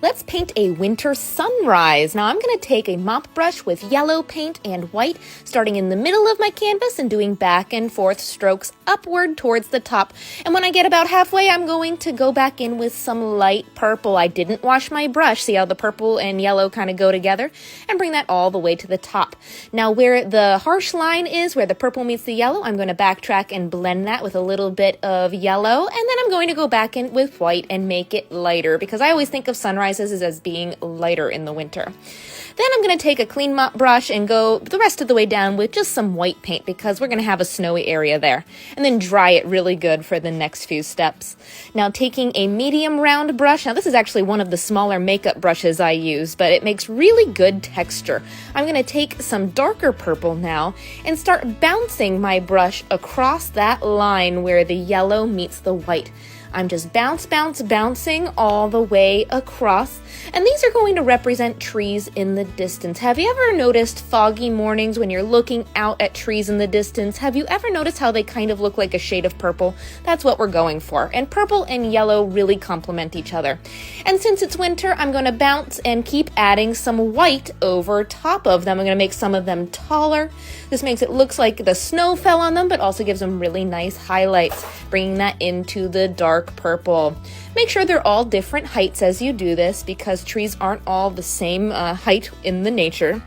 Let's paint a winter sunrise. Now I'm going to take a mop brush with yellow paint and white, starting in the middle of my canvas and doing back and forth strokes upward towards the top. And when I get about halfway, I'm going to go back in with some light purple. I didn't wash my brush. See how the purple and yellow kind of go together? And bring that all the way to the top. Now where the harsh line is, where the purple meets the yellow, I'm going to backtrack and blend that with a little bit of yellow. And then I'm going to go back in with white and make it lighter, because I always think of sunrise as being lighter in the winter. Then I'm going to take a clean mop brush and go the rest of the way down with just some white paint, because we're going to have a snowy area there. And then dry it really good for the next few steps. Now taking a medium round brush, now this is actually one of the smaller makeup brushes I use, but it makes really good texture. I'm going to take some darker purple now and start bouncing my brush across that line where the yellow meets the white. I'm just bouncing all the way across. And these are going to represent trees in the distance. Have you ever noticed foggy mornings when you're looking out at trees in the distance? Have you ever noticed how they kind of look like a shade of purple? That's what we're going for. And purple and yellow really complement each other. And since it's winter, I'm going to bounce and keep adding some white over top of them. I'm going to make some of them taller. This makes it look like the snow fell on them, but also gives them really nice highlights, bringing that into the dark purple. Make sure they're all different heights as you do this, because trees aren't all the same height in the nature.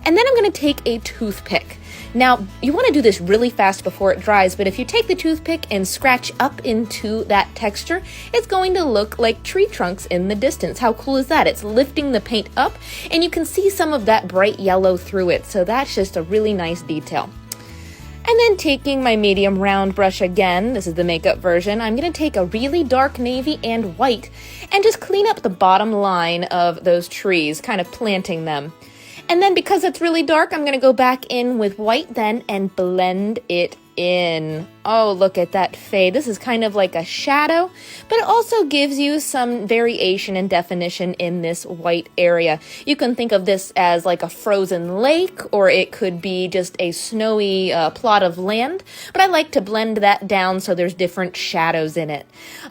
And then I'm going to take a toothpick. Now, you want to do this really fast before it dries, but if you take the toothpick and scratch up into that texture, it's going to look like tree trunks in the distance. How cool is that? It's lifting the paint up, and you can see some of that bright yellow through it, so that's just a really nice detail. And then taking my medium round brush again, this is the makeup version, I'm going to take a really dark navy and white and just clean up the bottom line of those trees, kind of planting them. And then because it's really dark, I'm going to go back in with white then and blend it in. Oh, look at that fade. This is kind of like a shadow, but it also gives you some variation and definition in this white area. You can think of this as like a frozen lake, or it could be just a snowy plot of land, but I like to blend that down so there's different shadows in it.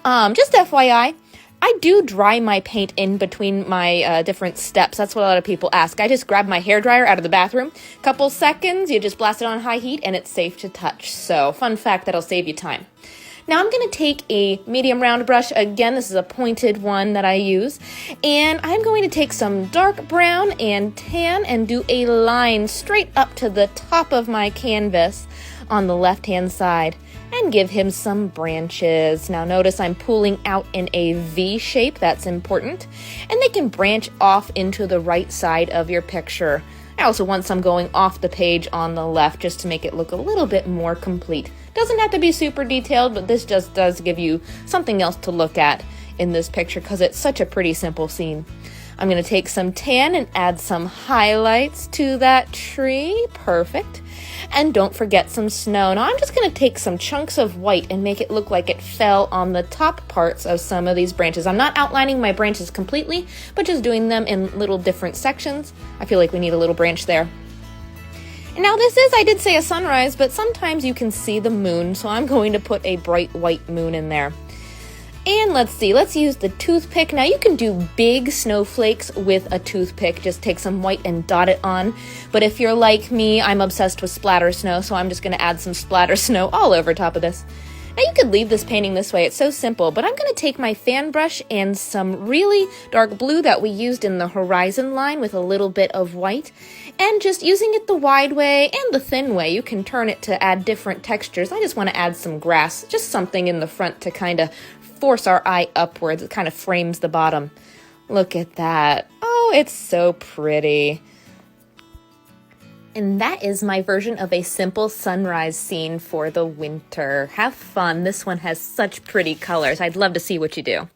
Just FYI, I do dry my paint in between my different steps. That's what a lot of people ask. I just grab my hairdryer out of the bathroom. Couple seconds, you just blast it on high heat, and it's safe to touch. So, fun fact that'll save you time. Now I'm going to take a medium round brush. Again, this is a pointed one that I use. And I'm going to take some dark brown and tan and do a line straight up to the top of my canvas on the left-hand side, and give him some branches. Now notice I'm pulling out in a V shape, that's important, and they can branch off into the right side of your picture. I also want some going off the page on the left just to make it look a little bit more complete. Doesn't have to be super detailed, but this just does give you something else to look at in this picture because it's such a pretty simple scene. I'm going to take some tan and add some highlights to that tree. Perfect. And don't forget some snow. Now I'm just going to take some chunks of white and make it look like it fell on the top parts of some of these branches. I'm not outlining my branches completely, but just doing them in little different sections. I feel like we need a little branch there. And now this is, I did say a sunrise, but sometimes you can see the moon, so I'm going to put a bright white moon in there. And let's see, let's use the toothpick. Now you can do big snowflakes with a toothpick. Just take some white and dot it on. But if you're like me, I'm obsessed with splatter snow, so I'm just going to add some splatter snow all over top of this. Now you could leave this painting this way, it's so simple, but I'm going to take my fan brush and some really dark blue that we used in the horizon line with a little bit of white, and just using it the wide way and the thin way, you can turn it to add different textures. I just want to add some grass, just something in the front to kind of force our eye upwards. It kind of frames the bottom. Look at that. Oh, it's so pretty. And that is my version of a simple sunrise scene for the winter. Have fun. This one has such pretty colors. I'd love to see what you do.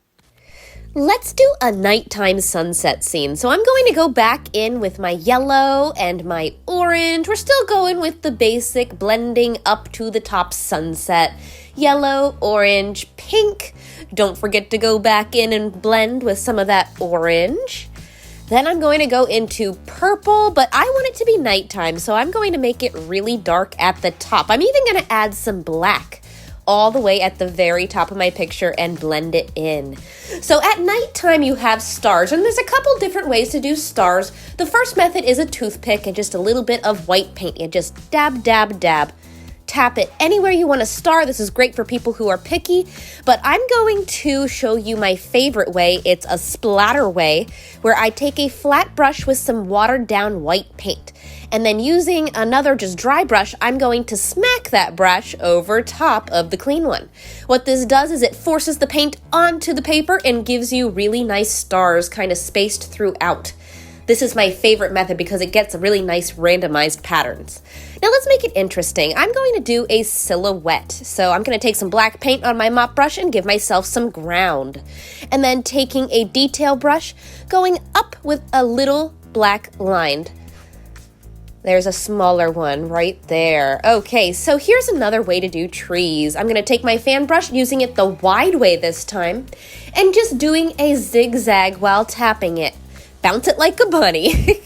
Let's do a nighttime sunset scene. So I'm going to go back in with my yellow and my orange. We're still going with the basic blending up to the top sunset. Yellow, orange, pink. Don't forget to go back in and blend with some of that orange. Then I'm going to go into purple, but I want it to be nighttime, so I'm going to make it really dark at the top. I'm even going to add some black all the way at the very top of my picture and blend it in. So at nighttime you have stars, and there's a couple different ways to do stars. The first method is a toothpick and just a little bit of white paint. You just dab, dab, dab. Tap it anywhere you want a star. This is great for people who are picky, but I'm going to show you my favorite way. It's a splatter way, where I take a flat brush with some watered down white paint, and then using another just dry brush, I'm going to smack that brush over top of the clean one. What this does is it forces the paint onto the paper and gives you really nice stars kind of spaced throughout. This is my favorite method because it gets really nice randomized patterns. Now let's make it interesting. I'm going to do a silhouette. So I'm going to take some black paint on my mop brush and give myself some ground. And then taking a detail brush, going up with a little black line. There's a smaller one right there. Okay, so here's another way to do trees. I'm going to take my fan brush, using it the wide way this time, and just doing a zigzag while tapping it. Bounce it like a bunny.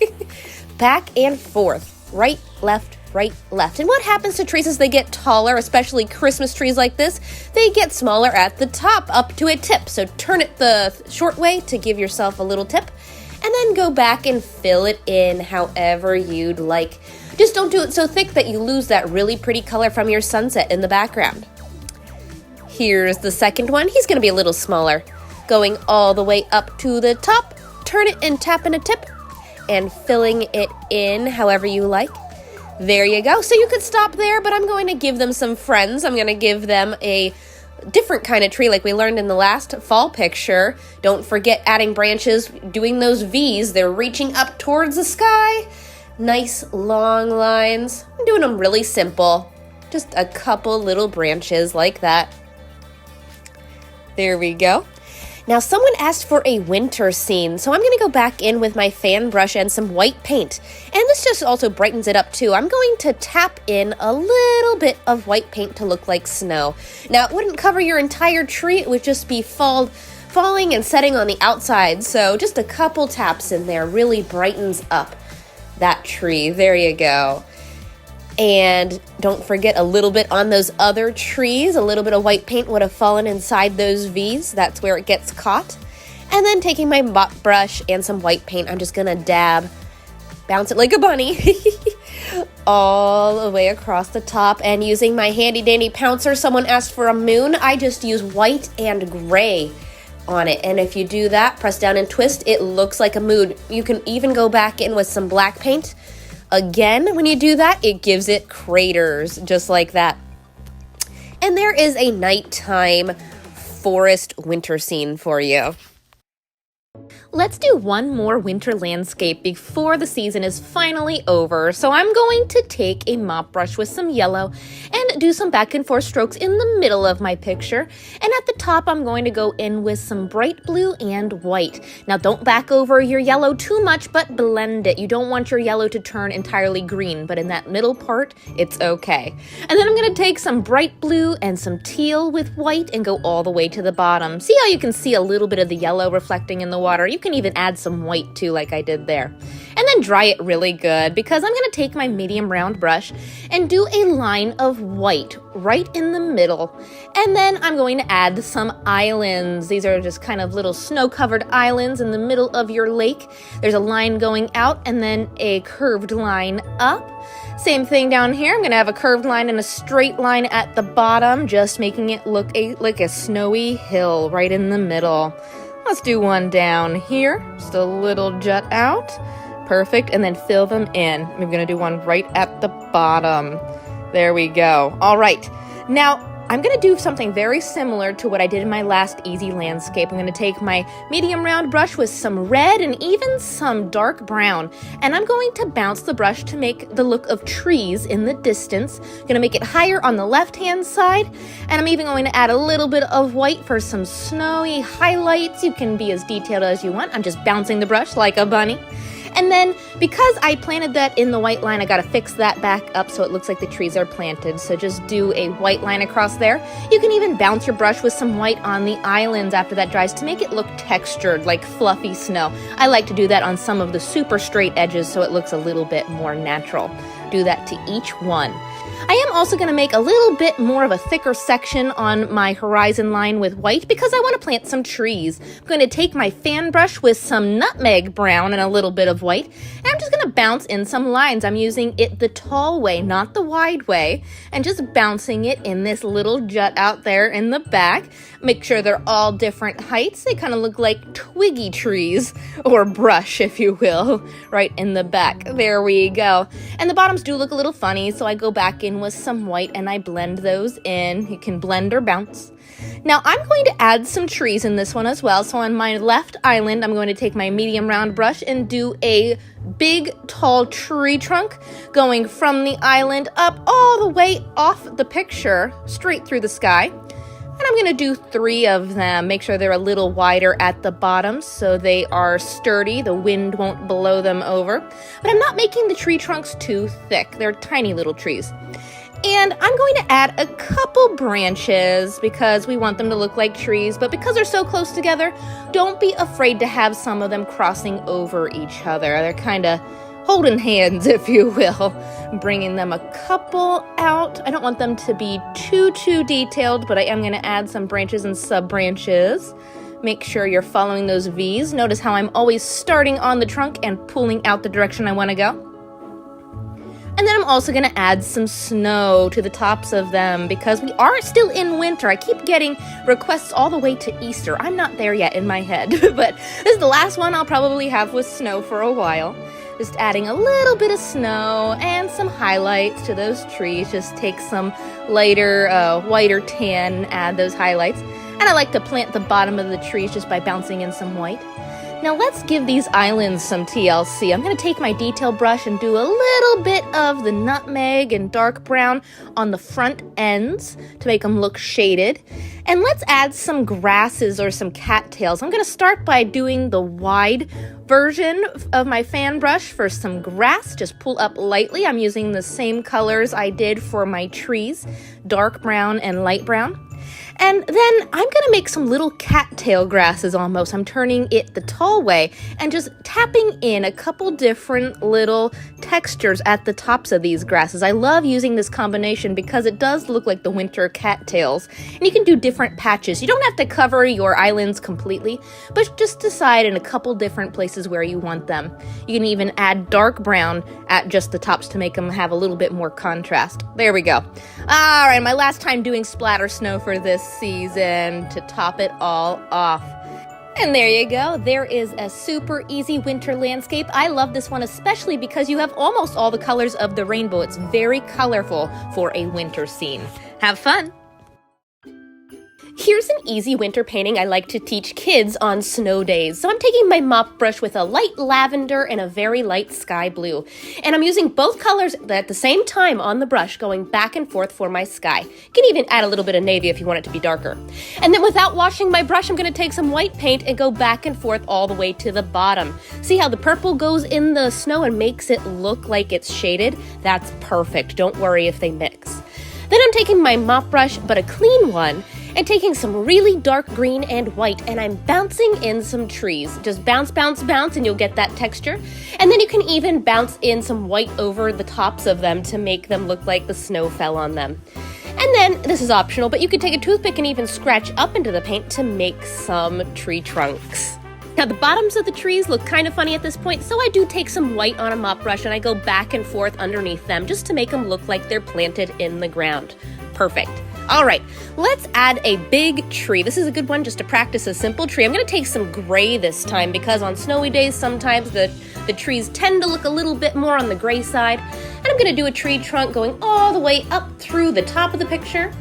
Back and forth. Right, left, right, left. And what happens to trees as they get taller, especially Christmas trees like this? They get smaller at the top, up to a tip. So turn it the short way to give yourself a little tip, and then go back and fill it in however you'd like. Just don't do it so thick that you lose that really pretty color from your sunset in the background. Here's the second one. He's going to be a little smaller. Going all the way up to the top. Turn it and tap in a tip, and filling it in however you like. There you go. So you could stop there, but I'm going to give them some friends. I'm going to give them a different kind of tree like we learned in the last fall picture. Don't forget adding branches, doing those V's. They're reaching up towards the sky. Nice long lines. I'm doing them really simple. Just a couple little branches like that. There we go. Now someone asked for a winter scene, so I'm going to go back in with my fan brush and some white paint. And this just also brightens it up too. I'm going to tap in a little bit of white paint to look like snow. Now it wouldn't cover your entire tree, it would just be falling and setting on the outside. So just a couple taps in there really brightens up that tree. There you go. And don't forget a little bit on those other trees. A little bit of white paint would have fallen inside those V's. That's where it gets caught. And then taking my mop brush and some white paint, I'm just going to dab, bounce it like a bunny, all the way across the top. And using my handy dandy pouncer, someone asked for a moon. I just use white and gray on it. And if you do that, press down and twist, it looks like a moon. You can even go back in with some black paint. Again, when you do that, it gives it craters, just like that. And there is a nighttime forest winter scene for you. Let's do one more winter landscape before the season is finally over. So I'm going to take a mop brush with some yellow and do some back and forth strokes in the middle of my picture. And at the top, I'm going to go in with some bright blue and white. Now don't back over your yellow too much, but blend it. You don't want your yellow to turn entirely green, but in that middle part, it's okay. And then I'm going to take some bright blue and some teal with white and go all the way to the bottom. See how you can see a little bit of the yellow reflecting in the water? You can even add some white too, like I did there. And then dry it really good, because I'm going to take my medium round brush and do a line of white right in the middle. And then I'm going to add some islands. These are just kind of little snow-covered islands in the middle of your lake. There's a line going out and then a curved line up. Same thing down here. I'm going to have a curved line and a straight line at the bottom, just making it look like a snowy hill right in the middle. Let's do one down here, just a little jut out. Perfect, and then fill them in. I'm going to do one right at the bottom. There we go. All right, now I'm going to do something very similar to what I did in my last easy landscape. I'm going to take my medium round brush with some red and even some dark brown, and I'm going to bounce the brush to make the look of trees in the distance. I'm going to make it higher on the left-hand side, and I'm even going to add a little bit of white for some snowy highlights. You can be as detailed as you want. I'm just bouncing the brush like a bunny. And then, because I planted that in the white line, I gotta fix that back up so it looks like the trees are planted. So just do a white line across there. You can even bounce your brush with some white on the islands after that dries to make it look textured, like fluffy snow. I like to do that on some of the super straight edges so it looks a little bit more natural. Do that to each one. I am also going to make a little bit more of a thicker section on my horizon line with white because I want to plant some trees. I'm going to take my fan brush with some nutmeg brown and a little bit of white, and I'm just going to bounce in some lines. I'm using it the tall way, not the wide way, and just bouncing it in this little jut out there in the back. Make sure they're all different heights. They kind of look like twiggy trees, or brush, if you will, right in the back. There we go. And the bottoms do look a little funny, so I go back in with some white and I blend those in. You can blend or bounce. Now I'm going to add some trees in this one as well. So on my left island, I'm going to take my medium round brush and do a big tall tree trunk going from the island up all the way off the picture, straight through the sky. And I'm going to do 3 of them. Make sure they're a little wider at the bottom so they are sturdy. The wind won't blow them over. But I'm not making the tree trunks too thick. They're tiny little trees. And I'm going to add a couple branches because we want them to look like trees. But because they're so close together, don't be afraid to have some of them crossing over each other. They're kind of holding hands, if you will. Bringing them a couple out. I don't want them to be too detailed, but I am going to add some branches and sub-branches. Make sure you're following those V's. Notice how I'm always starting on the trunk and pulling out the direction I want to go. And then I'm also going to add some snow to the tops of them because we are still in winter. I keep getting requests all the way to Easter. I'm not there yet in my head, but this is the last one I'll probably have with snow for a while. Just adding a little bit of snow and some highlights to those trees. Just take some lighter, whiter tan and add those highlights. And I like to plant the bottom of the trees just by bouncing in some white. Now let's give these islands some TLC. I'm going to take my detail brush and do a little bit of the nutmeg and dark brown on the front ends to make them look shaded. And let's add some grasses or some cattails. I'm going to start by doing the wide version of my fan brush for some grass. Just pull up lightly. I'm using the same colors I did for my trees, dark brown and light brown. And then I'm going to make some little cattail grasses almost. I'm turning it the tall way and just tapping in a couple different little textures at the tops of these grasses. I love using this combination because it does look like the winter cattails. And you can do different patches. You don't have to cover your islands completely, but just decide in a couple different places where you want them. You can even add dark brown at just the tops to make them have a little bit more contrast. There we go. All right, my last time doing splatter snow for this season to top it all off. And there you go. There is a super easy winter landscape. I love this one especially because you have almost all the colors of the rainbow. It's very colorful for a winter scene. Have fun! Here's an easy winter painting I like to teach kids on snow days. So I'm taking my mop brush with a light lavender and a very light sky blue. And I'm using both colors at the same time on the brush, going back and forth for my sky. You can even add a little bit of navy if you want it to be darker. And then without washing my brush, I'm going to take some white paint and go back and forth all the way to the bottom. See how the purple goes in the snow and makes it look like it's shaded? That's perfect. Don't worry if they mix. Then I'm taking my mop brush, but a clean one, and taking some really dark green and white, and I'm bouncing in some trees. Just bounce, bounce, bounce, and you'll get that texture. And then you can even bounce in some white over the tops of them to make them look like the snow fell on them. And then, this is optional, but you could take a toothpick and even scratch up into the paint to make some tree trunks. Now the bottoms of the trees look kind of funny at this point, so I do take some white on a mop brush and I go back and forth underneath them just to make them look like they're planted in the ground. Perfect. All right, let's add a big tree. This is a good one just to practice a simple tree. I'm going to take some gray this time because on snowy days sometimes the trees tend to look a little bit more on the gray side. And I'm going to do a tree trunk going all the way up through the top of the picture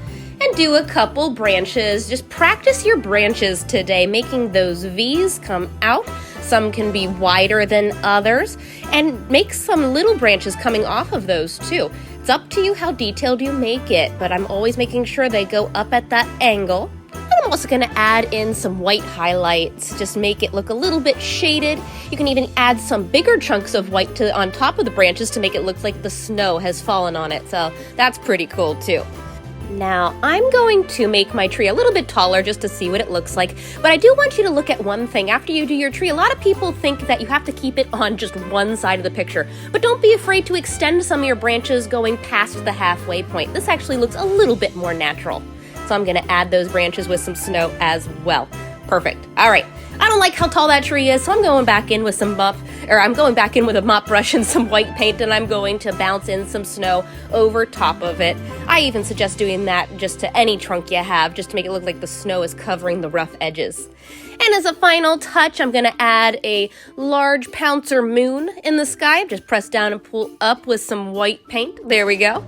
and do a couple branches. Just practice your branches today, making those V's come out. Some can be wider than others, and make some little branches coming off of those too. It's up to you how detailed you make it, but I'm always making sure they go up at that angle. And I'm also going to add in some white highlights, just make it look a little bit shaded. You can even add some bigger chunks of white on top of the branches to make it look like the snow has fallen on it, so that's pretty cool too. Now, I'm going to make my tree a little bit taller just to see what it looks like, but I do want you to look at one thing. After you do your tree, a lot of people think that you have to keep it on just one side of the picture, but don't be afraid to extend some of your branches going past the halfway point. This actually looks a little bit more natural. So I'm gonna add those branches with some snow as well. Perfect. All right. I don't like how tall that tree is, so I'm going back in with I'm going back in with a mop brush and some white paint, and I'm going to bounce in some snow over top of it. I even suggest doing that just to any trunk you have, just to make it look like the snow is covering the rough edges. And as a final touch, I'm going to add a large Pouncer moon in the sky. Just press down and pull up with some white paint. There we go.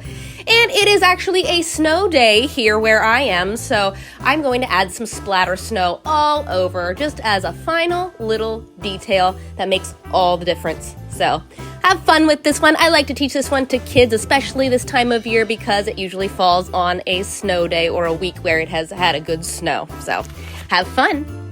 And it is actually a snow day here where I am, so I'm going to add some splatter snow all over, just as a final little detail that makes all the difference. So have fun with this one. I like to teach this one to kids, especially this time of year, because it usually falls on a snow day or a week where it has had a good snow. So have fun.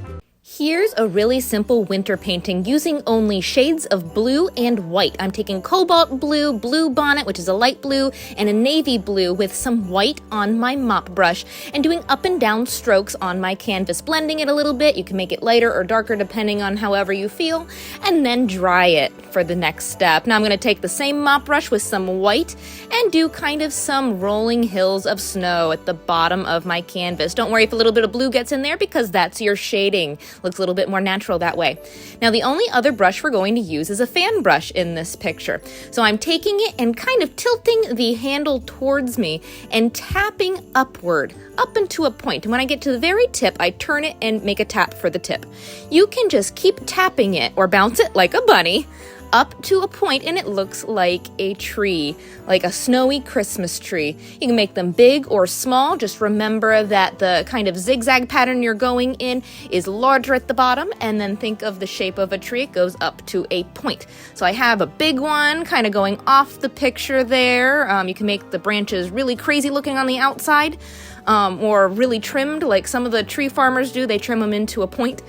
Here's a really simple winter painting using only shades of blue and white. I'm taking cobalt blue, blue bonnet, which is a light blue, and a navy blue with some white on my mop brush and doing up and down strokes on my canvas, blending it a little bit. You can make it lighter or darker depending on however you feel, and then dry it for the next step. Now I'm going to take the same mop brush with some white and do kind of some rolling hills of snow at the bottom of my canvas. Don't worry if a little bit of blue gets in there because that's your shading. Looks a little bit more natural that way. Now the only other brush we're going to use is a fan brush in this picture. So I'm taking it and kind of tilting the handle towards me and tapping upward, up into a point. And when I get to the very tip, I turn it and make a tap for the tip. You can just keep tapping it or bounce it like a bunny up to a point and it looks like a tree, like a snowy Christmas tree. You can make them big or small. Just remember that the kind of zigzag pattern you're going in is larger at the bottom, and then think of the shape of a tree. It goes up to a point. So I have a big one kind of going off the picture there. You can make the branches really crazy looking on the outside. Or really trimmed like some of the tree farmers do. They trim them into a point.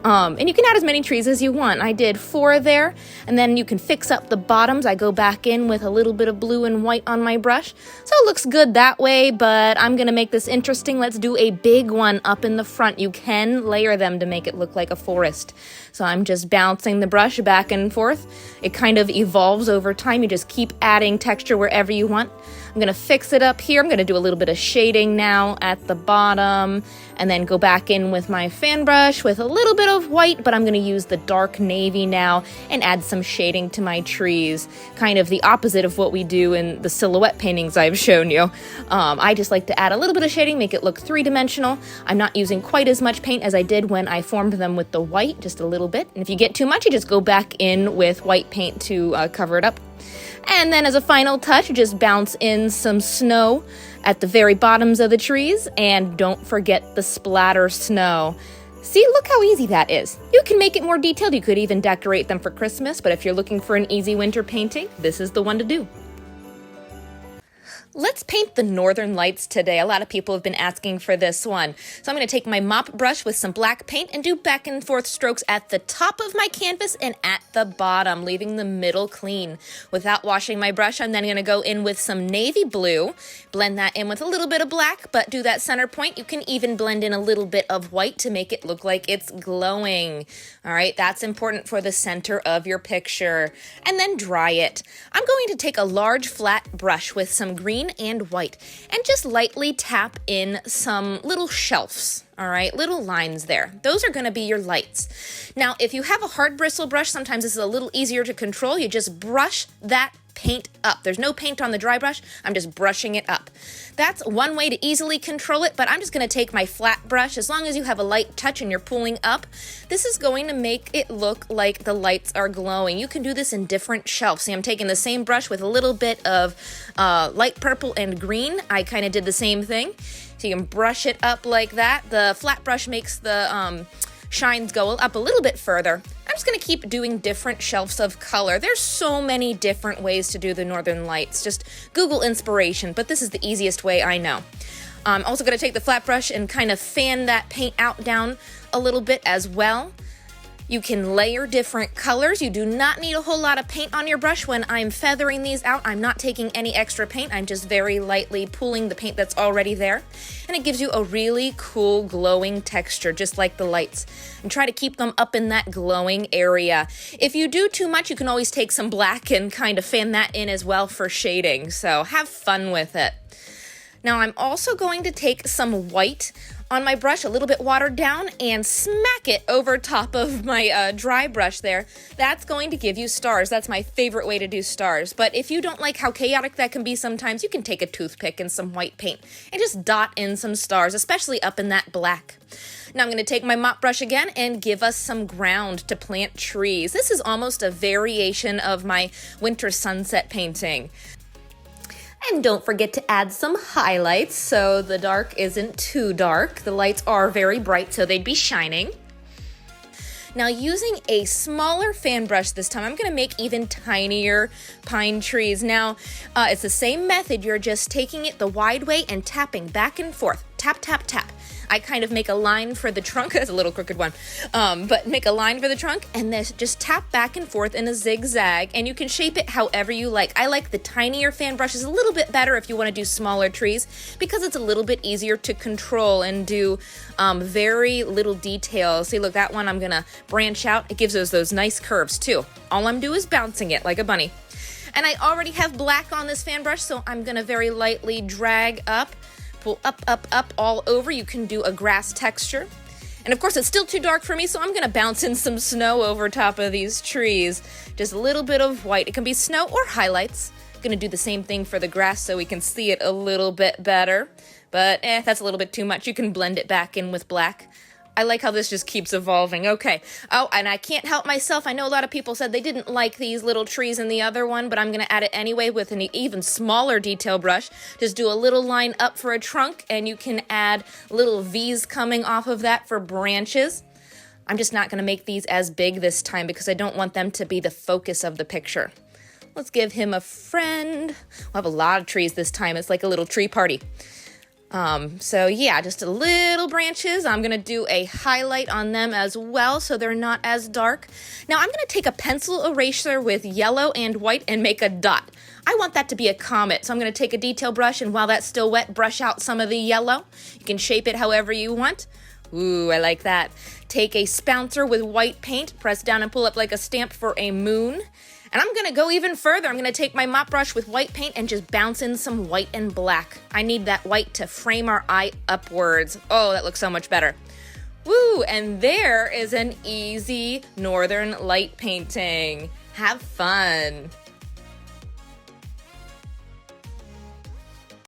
And you can add as many trees as you want. I did 4 there, and then you can fix up the bottoms. I go back in with a little bit of blue and white on my brush. So it looks good that way, but I'm gonna make this interesting. Let's do a big one up in the front. You can layer them to make it look like a forest. So I'm just bouncing the brush back and forth. It kind of evolves over time. You just keep adding texture wherever you want. I'm going to fix it up here. I'm going to do a little bit of shading now at the bottom and then go back in with my fan brush with a little bit of white, but I'm going to use the dark navy now and add some shading to my trees, kind of the opposite of what we do in the silhouette paintings I've shown you. I just like to add a little bit of shading, make it look three-dimensional. I'm not using quite as much paint as I did when I formed them with the white, just a little bit. And if you get too much, you just go back in with white paint to cover it up. And then as a final touch, just bounce in some snow at the very bottoms of the trees, and don't forget the splatter snow. See, look how easy that is. You can make it more detailed. You could even decorate them for Christmas, but if you're looking for an easy winter painting, this is the one to do. Let's paint the northern lights today. A lot of people have been asking for this one. So I'm going to take my mop brush with some black paint and do back and forth strokes at the top of my canvas and at the bottom, leaving the middle clean. Without washing my brush, I'm then going to go in with some navy blue, blend that in with a little bit of black, but do that center point. You can even blend in a little bit of white to make it look like it's glowing. All right, that's important for the center of your picture. And then dry it. I'm going to take a large flat brush with some green and white and just lightly tap in some little shelves. All right, little lines there. Those are going to be your lights. Now, if you have a hard bristle brush, sometimes this is a little easier to control. You just brush that paint up. There's no paint on the dry brush. I'm just brushing it up. That's one way to easily control it, but I'm just going to take my flat brush. As long as you have a light touch and you're pulling up, this is going to make it look like the lights are glowing. You can do this in different shelves. See, I'm taking the same brush with a little bit of light purple and green. I kind of did the same thing. So you can brush it up like that. The flat brush makes the shines go up a little bit further. I'm just going to keep doing different shelves of color. There's so many different ways to do the northern lights. Just Google inspiration, but this is the easiest way I know. I'm also going to take the flat brush and kind of fan that paint out down a little bit as well. You can layer different colors. You do not need a whole lot of paint on your brush. When I'm feathering these out, I'm not taking any extra paint. I'm just very lightly pulling the paint that's already there. And it gives you a really cool glowing texture, just like the lights. And try to keep them up in that glowing area. If you do too much, you can always take some black and kind of fan that in as well for shading. So have fun with it. Now I'm also going to take some white on my brush, a little bit watered down, and smack it over top of my dry brush there. That's going to give you stars. That's my favorite way to do stars. But if you don't like how chaotic that can be sometimes, you can take a toothpick and some white paint and just dot in some stars, especially up in that black. Now I'm going to take my mop brush again and give us some ground to plant trees. This is almost a variation of my winter sunset painting. And don't forget to add some highlights so the dark isn't too dark. The lights are very bright, so they'd be shining. Now using a smaller fan brush this time, I'm going to make even tinier pine trees. Now, it's the same method. You're just taking it the wide way and tapping back and forth. Tap, tap, tap. I kind of make a line for the trunk. That's a little crooked one. But make a line for the trunk and then just tap back and forth in a zigzag, and you can shape it however you like. I like the tinier fan brushes a little bit better if you want to do smaller trees because it's a little bit easier to control and do very little detail. See, look, that one I'm going to branch out. It gives us those nice curves too. All I'm doing is bouncing it like a bunny. And I already have black on this fan brush, so I'm going to very lightly drag up. Pull up, up, up all over. You can do a grass texture. And of course, it's still too dark for me, so I'm going to bounce in some snow over top of these trees. Just a little bit of white. It can be snow or highlights. Going to do the same thing for the grass so we can see it a little bit better. But that's a little bit too much. You can blend it back in with black. I like how this just keeps evolving. Okay. Oh, and I can't help myself. I know a lot of people said they didn't like these little trees in the other one, but I'm going to add it anyway with an even smaller detail brush. Just do a little line up for a trunk, and you can add little V's coming off of that for branches. I'm just not going to make these as big this time because I don't want them to be the focus of the picture. Let's give him a friend. We'll have a lot of trees this time. It's like a little tree party. So yeah, just a little branches. I'm going to do a highlight on them as well so they're not as dark. Now I'm going to take a pencil eraser with yellow and white and make a dot. I want that to be a comet, so I'm going to take a detail brush and while that's still wet, brush out some of the yellow. You can shape it however you want. Ooh, I like that. Take a spouncer with white paint, press down and pull up like a stamp for a moon. And I'm going to go even further. I'm going to take my mop brush with white paint and just bounce in some white and black. I need that white to frame our eye upwards. Oh, that looks so much better. Woo, and there is an easy northern light painting. Have fun.